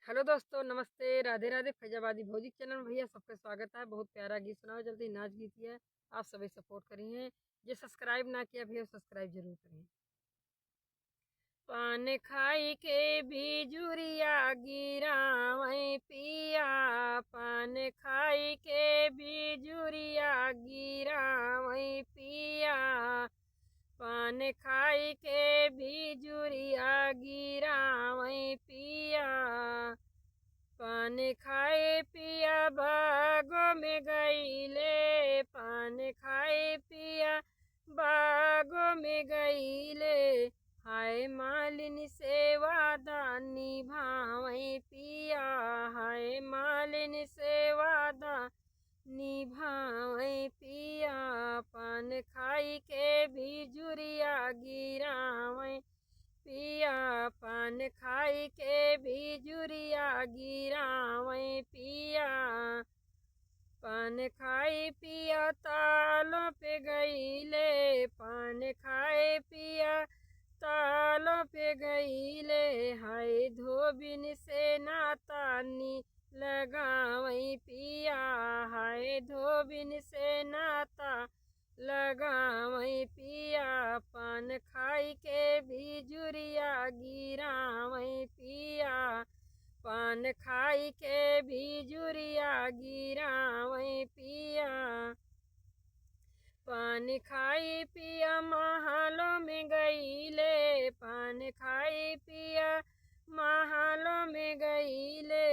Hello दोस्तों, नमस्ते, राधे राधे। फैजाबादी भौजी चैनल में भैया सबका स्वागत है। बहुत प्यारा गीत सुनाओ, जल्दी नाच गीत ही है। आप सभी सपोर्ट करिए। जो सब्सक्राइब ना किया भैया सब्सक्राइब जरूर करिए। पान खाई के बिजुरिया गिरावै पिया, पान खाई के बिजुरिया गिरावै पिया, पान खाई के बिजुरिया गिरावै पिया, पान खाए पिया बागो में गईले, पान खाए पिया बागो में गईले, हाय मालिन सेवादा निभावै पिया, हाय मालिन सेवादा निभावै पिया, पान खाई के बिजुरिया गिरावै पिया, पान खाई के बिजुरिया गिरावै पिया, पान खाई पिया तालों पे गईले, पान खाए पिया तालों पे गईले, हाय धोबिन से नातानी लगावै पिया, हाय धोबिन से नाता लगावै पिया, पान खाई के बिजुरिया गिरावै पिया, पान खाई के बिजुरिया गिरावै पिया, पान खाई पिया महलों में गईले, पान खाई पिया महलों में गईले,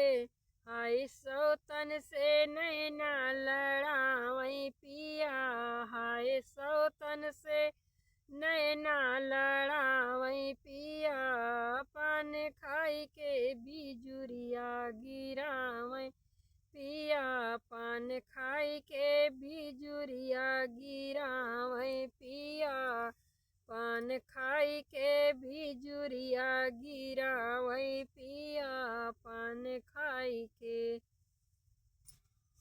हाय सौतन से नैना लड़ावै पिया, हाय सौतन से नैना लड़ावै पिया, पान खाई के बिजुरिया गिरावै पिया, पान खाई के बिजुरिया गिरावै पिया, पान खा